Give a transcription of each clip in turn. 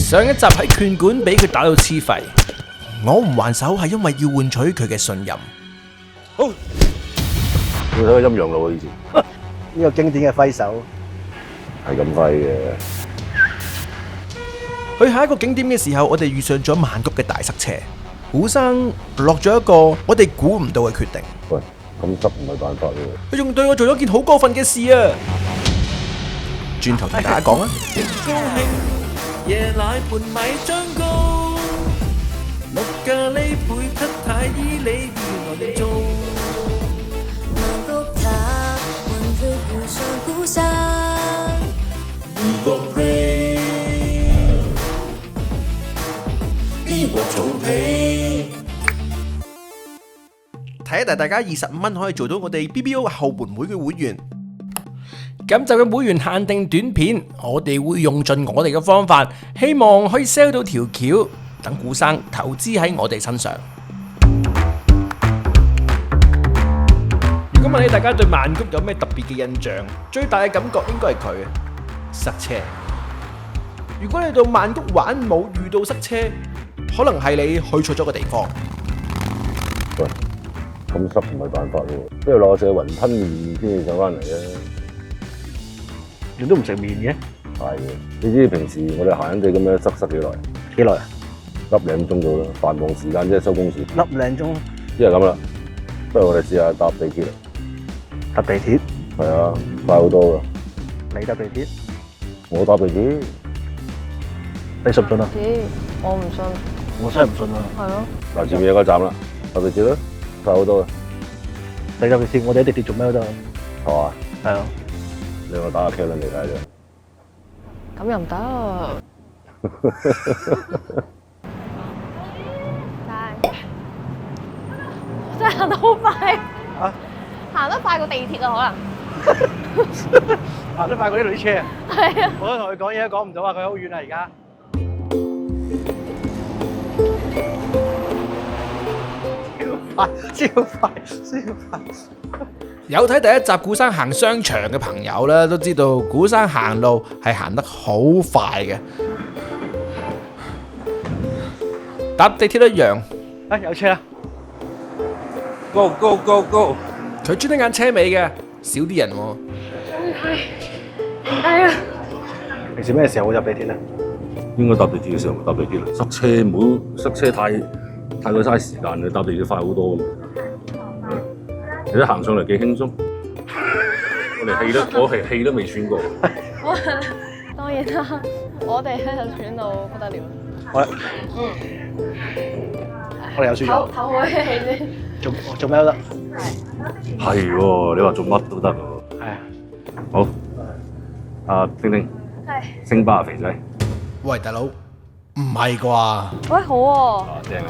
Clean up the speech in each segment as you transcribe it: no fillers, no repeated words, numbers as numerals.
上一集喺拳館俾佢打到黐肺，我唔還手係因為要換取佢嘅信任。好，你睇個陰陽路啊！以前呢個經典嘅揮手係咁揮嘅。去下一個景點嘅時候，我哋遇上咗曼谷嘅大塞車，古生落咗一個我哋估唔到嘅決定。喂，咁執唔係辦法喎。佢仲對我做咗件好過分嘅事啊！轉頭同大家講啊！夜奶盤米漿糕，綠咖喱配匹太醫，你要我哋做。曼谷塔混血遇上古生，個 play 呢鑊草皮，睇下大家25蚊可以做到我哋 BBO 後門會嘅會員。咁就嘅會員限定短片，我哋會用盡我哋嘅方法，希望可以 sell 到條橋，等古生投資喺我哋身上。如果問起大家對曼谷有咩特別嘅印象，最大嘅感覺應該係佢塞車。如果你到曼谷玩冇遇到塞車，可能係你去錯咗個地方。喂，咁執唔係辦法喎，不如攞隻雲吞麵先至上翻嚟啊！你都唔食麵嘅？係嘅，你知平時我哋閒閒地咁樣塞幾耐？幾耐啊？粒零鐘到啦，繁忙時間即係收工時。粒零鐘。即係咁啦，不如我哋試下搭地鐵啦。搭地鐵？係啊，快好多噶。你搭地鐵？我搭地鐵。你信唔信啊？咦，我唔信。我真係唔信啊！係咯。嗱，前面有個站啦，搭地鐵啦，快好多噶。你搭地鐵，我哋喺地鐵做咩都得。係嘛？係啊。你我打下 K 輪嚟睇啫。咁又唔得。真係行得好快。啊？行得快過地鐵啊，可能。行得快過呢度啲車啊！係啊。我都同佢講嘢都講唔到啊！佢好遠啊，而家。超快！有睇第一集古生行商場嘅朋友咧，都知道古生行路係行得好快嘅，搭地鐵一樣。啊，有車啦 Go go go go！佢專登揀車尾嘅，少啲人喎。係啊。平時咩時候會搭地鐵咧？應該搭地鐵嘅時候咪搭地鐵啦，塞車唔好塞車太過嘥時間，你搭地鐵快好多㗎嘛。你都行上嚟幾輕鬆，我係氣都未喘過。當然啦，我哋咧就喘到不得了。我哋有輸咗。唞好氣先。做咩都得。係喎，你話做乜都得喎。係啊。好，阿丁丁。係。星巴肥仔。喂，大佬，唔係啩？喂，好喎。正嘅。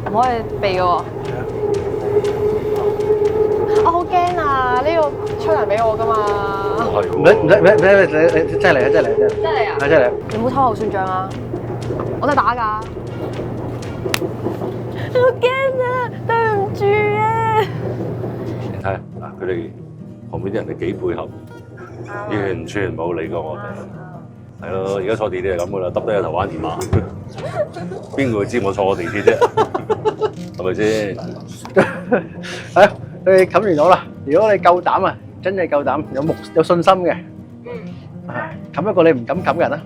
唔可以避嘅喎。我好驚啊！呢個出嚟俾我㗎嘛。係喎。你真係嚟啊！真係嚟啊！真係啊！真係嚟。你唔好偷我算賬啊！我都係打㗎。好驚啊！對唔住啊！你睇下嗱，佢哋旁邊啲人哋幾配合，完全冇理過我哋。係咯，而家坐地鐵係咁噶啦，耷低個頭玩電話，邊個會知我坐過地鐵啫？係咪先？係，你冚完咗啦。如果你夠膽啊，真係夠膽，有信心嘅，冚一個你唔敢冚嘅人啊！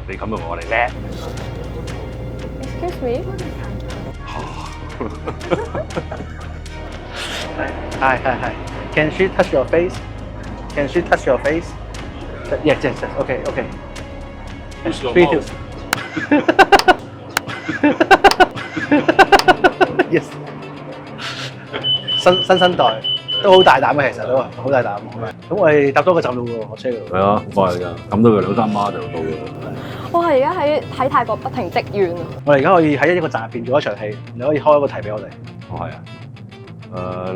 你冚到我哋叻。Excuse me。係。Can she touch your face? Can she touch your face? Yes. Okay. Three, two. Yes. 新生代都好大膽嘅，其實都好大膽。咁我哋搭多個站路喎，學車㗎。係啊，好快㗎，冚到佢兩三碼就到㗎啦。我係而家喺泰國不停積怨啊！我哋而家可以喺一個站入邊做一場戲，你可以開一個題俾我哋。哦，係啊。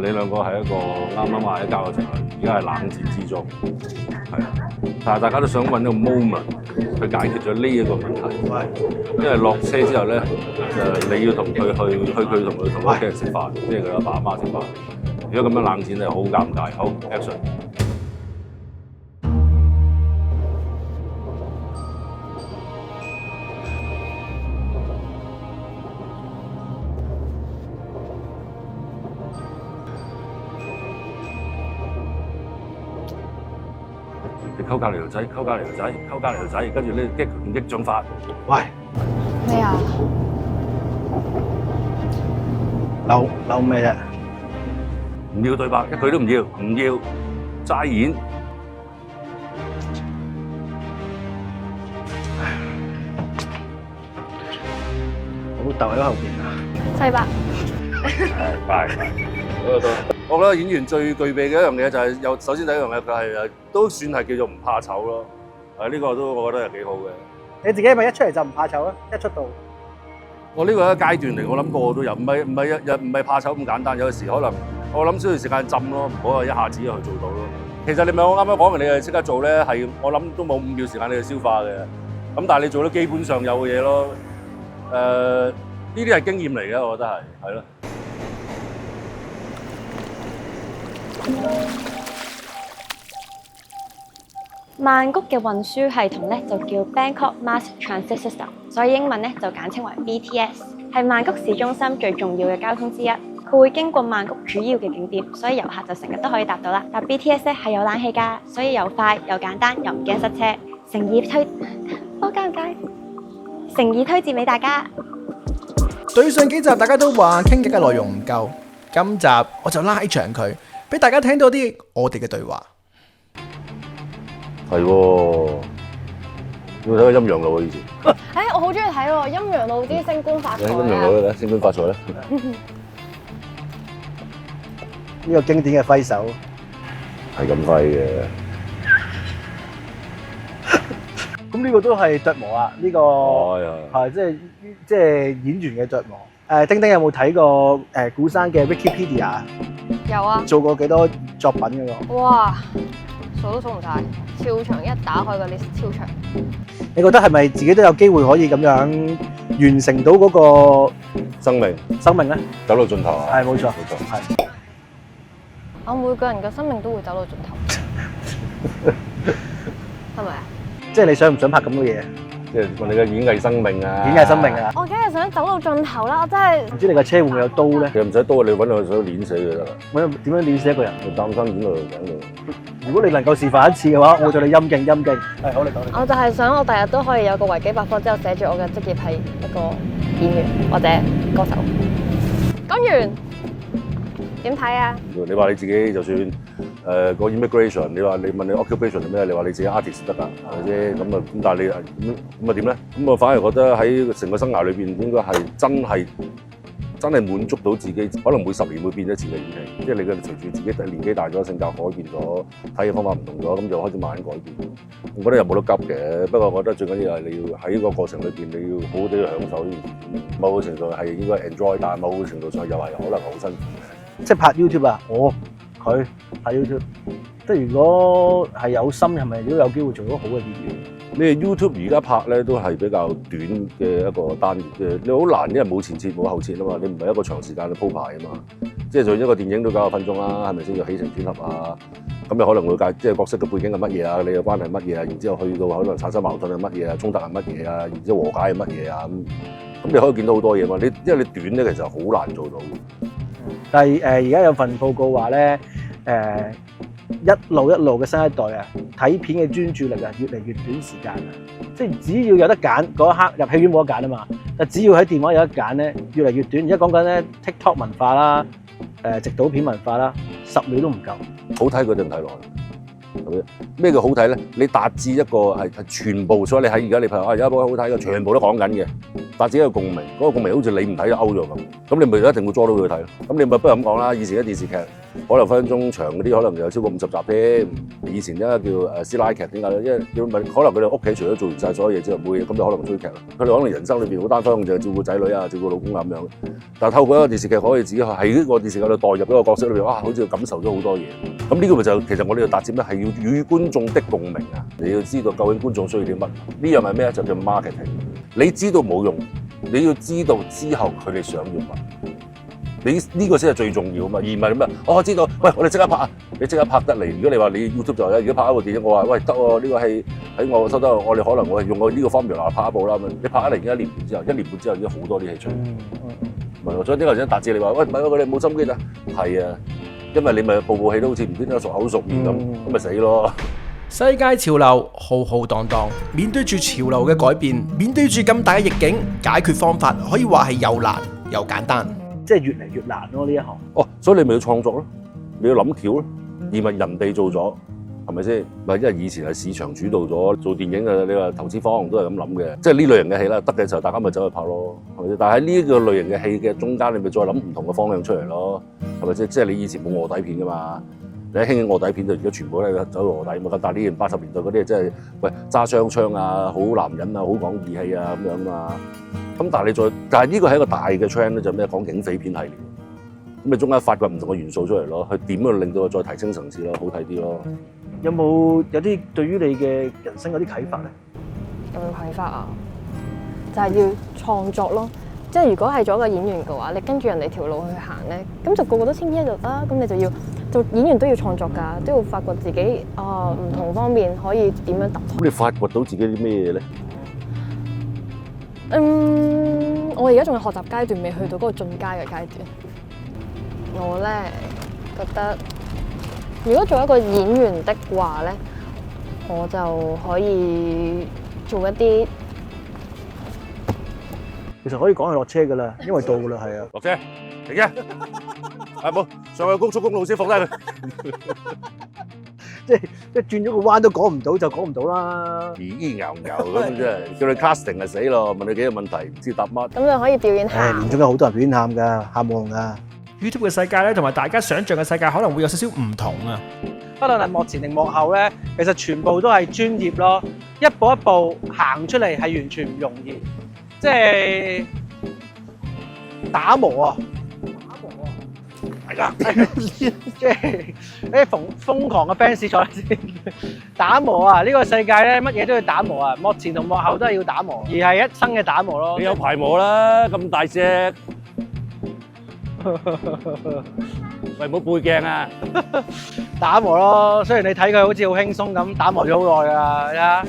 你兩個係一個啱啱嗌交嘅情侶，而家係冷戰之中，係啊。但係大家都想揾一個 moment 去解決咗呢一個問題。因為落車之後咧，你要同佢去佢同佢同屋企人食飯，即係佢阿爸阿媽食飯。如果咁樣冷戰咧，好尷尬。好 action。你溝隔離條仔，溝隔離條仔，溝隔離條仔，跟住你激唔激進法？喂，咩啊？嬲咩啫？唔要對白，一句都唔要，唔要齋演。我老豆喺後邊啊！西伯，拜。我覺得演員最具備嘅一樣嘢就係有，首先第一樣嘢佢係都算係叫做唔怕醜咯。呢個都我覺得係幾好嘅。你自己係咪一出嚟就唔怕醜啊？一出道，我呢個係一個階段嚟，我諗個個都有，唔係怕醜咁簡單。有時可能我諗需要時間浸咯，唔好話一下子去做到咯。其實你咪我啱啱講完，你係即刻做咧，係我諗都冇5秒時間你去消化嘅。咁但係你做到基本上有嘅嘢咯。呢啲係經驗嚟嘅，我覺得係咯。曼谷嘅運輸系統咧就叫 Bangkok Mass Transit System， 所以英文咧就簡稱為 BTS， 係曼谷市中心最重要嘅交通之一。佢會經過曼谷主要嘅景點，所以遊客就成日都可以搭到啦。搭 BTS 咧係有冷氣㗎，所以又快又簡單又唔驚塞車，誠意推薦俾大家。對上幾集大家都話傾偈嘅內容唔夠，今集我就拉長佢，俾大家聽到啲我哋嘅對話。係喎，有冇睇過陰陽路啊？以前我好中意睇喎，陰陽路啲升官發財陰陽路咧，升官發財咧，呢個經典嘅揮手，係咁揮嘅。咁呢個都係琢磨啊！呢個係即係演員嘅琢磨。丁丁有冇睇過古生嘅 Wikipedia？有啊。做過幾多作品㗎喎？哇，數都數唔晒，超長，一打開個 list 超長。你覺得係咪自己都有機會可以咁樣完成到嗰個生命咧？走到盡頭啊！係冇錯，係。我每個人嘅生命都會走到盡頭，係咪啊？即係你想唔想拍咁多嘢？即係問你嘅演藝生命啊！演藝生命啊！我梗係想走到盡頭啦！我真係唔知你架車會唔會有刀咧？其實唔使刀，你揾個手攣死佢得啦。點樣攣死一個人？你擔心點度整到？如果你能夠示範一次嘅話，我對你陰敬。係好，你講。我就係想我第日都可以有個維基百科之後寫住我嘅職業係一個演員或者歌手。講完點睇啊？你話你自己就算個 immigration，你問你 occupation 係咩？你話你自己 artist 得㗎，係咪先？咁啊咁，但係你咁啊點咧？咁我反而覺得喺成個生涯裏邊應該係真係滿足到自己，可能每10年會變一次嘅演戲，即係你嘅隨住自己年紀大咗，性格改變咗，睇嘅方法唔同咗，咁就開始慢慢改變。我覺得又冇得急嘅，不過我覺得最緊要係你要喺個過程裏邊，你要好好地去享受呢件事。某個程度係應該 enjoy，但係某個程度上又係可能好辛苦。即係拍 YouTube 啊！佢拍 YouTube，即係如果係有心，係咪都有機會做到好嘅片段？你 YouTube 而家拍咧都係比較短嘅一個單元嘅，你好難，因為冇前設冇後設啊嘛，你唔係一個長時間去鋪排啊嘛。即係做一個電影都90分鐘啦，係咪先要起承轉合啊？咁你可能會即係角色嘅背景係乜嘢啊？你嘅關係係乜嘢啊？然之後去到可能產生矛盾係乜嘢啊？衝突係乜嘢啊？然之後和解係乜嘢啊？咁你可以見到好多嘢嘛。因為你短咧，其實好難做到。但係而家有份報告話咧，一路嘅新一代啊，睇片嘅專注力啊，越嚟越短時間啊，即係只要有得揀嗰一刻入戲院冇得揀啊嘛，但只要喺電話有得揀咧，越嚟越短。而家講緊咧 TikTok 文化啦，直導片文化啦，10秒都唔夠。好睇佢哋唔睇落去，係咪？咩叫好睇咧？你達至一個係全部，所以你喺而家你譬如有一部好睇嘅，全部都講緊嘅，達至一個共鳴，嗰個共鳴好似你唔睇就 out 咗咁，咁你咪一定會捉到佢睇咯。咁你咪不如咁講啦，以前嘅電視劇可能分分鐘長嗰啲，可能有超過50集添。以前一個叫師奶劇點解咧？因為可能佢哋屋企除咗做完晒所有嘢之後冇嘢，咁就可能追劇啦。佢哋可能人生裏邊好單方就係照顧仔女啊，照顧老公啊咁樣。但係透過一個電視劇可以自己喺呢個電視劇度代入嗰個角色裏邊，哇！好似感受咗好多嘢。咁呢個咪就其實我哋要達至咩？係要與觀眾的共鳴啊！你要知道究竟觀眾需要啲乜？呢樣係咩？就叫 marketing。你知道冇用，你要知道之後佢哋想要乜。你呢個先係最重要啊嘛，而唔係咁啊！我知道，喂，我哋即刻拍啊！你即刻拍得嚟。如果你話你 YouTube 就如果拍一部電影，我話喂得喎，呢個戲喺我收得，我哋可能我係用我呢個 formula 拍一部啦咁樣。你拍得嚟已經1年半之後，1年半之後已經好多啲戲出。唔係，所以呢個先達志你話喂，唔係佢哋冇心機咋？係啊，因為你咪部戲都好似唔知點解熟口熟面咁，咁咪死咯。世界潮流浩浩蕩蕩，面對住潮流嘅改變，面對住咁大嘅逆境，解決方法可以話係又難又簡單。即係越嚟越難咯呢一行。哦，所以你咪要創作咯，你要諗橋咯，而唔係人哋做咗，係咪先？唔係因為以前係市場主導咗做電影嘅，你話投資方都係咁諗嘅，即係呢類型嘅戲啦，得嘅時候大家咪走去拍咯，係咪先？但係喺呢個類型嘅戲嘅中間，你咪再諗唔同嘅方向出嚟咯，係咪先？即係你以前冇臥底片噶嘛，你一興臥底片就而家全部都係走臥底嘛。但係呢件80年代嗰啲真係喂揸雙槍啊，好男人啊，好講義氣啊咁樣啊。咁但係呢個係一個大嘅 trend 咧，就咩講警匪片系列，咁你中間發掘唔同嘅元素出嚟咯，去點樣令到佢再提升層次咯，好睇啲咯。有冇有啲對於你嘅人生嗰啲啟發咧？有冇啟發啊？就係要創作咯。即係如果係做一個演員嘅話，你跟住人哋條路去行咧，咁就個個都千篇一律啦。咁你就要做演員都要創作㗎，都要發掘自己唔同方面可以點樣突破。咁你發掘到自己啲咩嘢咧？我而家仲係學習階段，未去到嗰個進階嘅階段。我咧覺得，如果做一個演員的話咧，我就可以做一啲。其實可以講係落車㗎啦，因為到㗎啦，係啊。落車，停啫！冇上去高速公路先放低佢。即係轉咗個彎都講唔到就講唔到啦。咦牛牛咁真係，叫你 casting 就死咯！問你幾個問題，唔知答乜。咁就可以表演下。年中有好多人表演喊㗎，喊冇用㗎。YouTube 嘅世界咧，同埋大家想象嘅世界可能會有少少唔同啊。不論係幕前定幕後咧，其實全部都係專業咯。一步一步行出嚟係完全唔容易，即係打磨啊！係啦，即係啲瘋狂嘅 fans 坐先打磨啊！呢個世界咧，乜嘢都要打磨啊！幕前同幕後都係要打磨，而係一生嘅打磨咯。你有排磨啦，咁大隻。喂，唔好背鏡啊！打磨咯，雖然你睇佢好似好輕鬆咁，打磨咗好耐㗎，睇下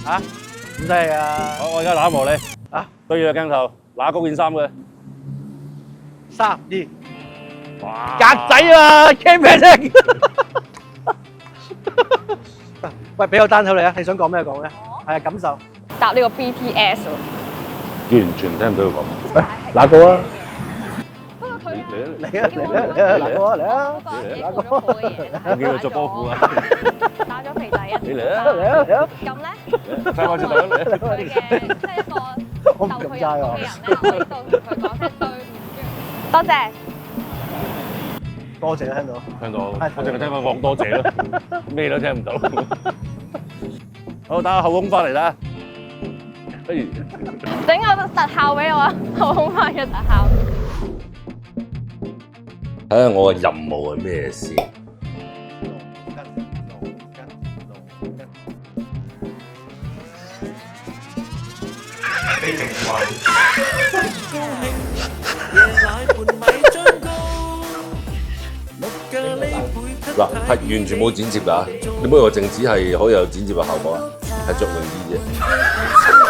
嚇咁犀利啊！我而家打磨你啊，對住個鏡頭，揦高件衫嘅3、2，哇！格仔啊 ，camera 啫！喂，俾個單口你啊，你想講咩講咧？係啊，感受。搭呢個 BTS 喎。完全聽唔到佢講。嗱個啊！嚟嚟啊嚟啊嚟啊嚟啊！打咗波褲嘅嘢，我見佢着波褲啊！打咗肥仔一你嚟啊嚟啊嚟啊！咁咧，睇我先嚟佢嘅即係一個我唔敢齋喎。嘅人咧，我喺度同佢講聲對唔住，多謝。多謝聽到。聽到，我淨係聽佢講多謝咯，咩都聽唔到。好，打個後空翻嚟啦。不如整個特效俾我啊！後空翻嘅特效。睇下我嘅任務係咩先？嗱，係完全冇剪接㗎，你唔好以為靜止係可以有剪接嘅效果啊，係着泳衣啫。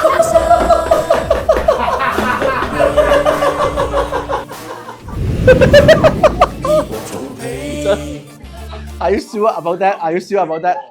Are you sure about that? Are you sure about that?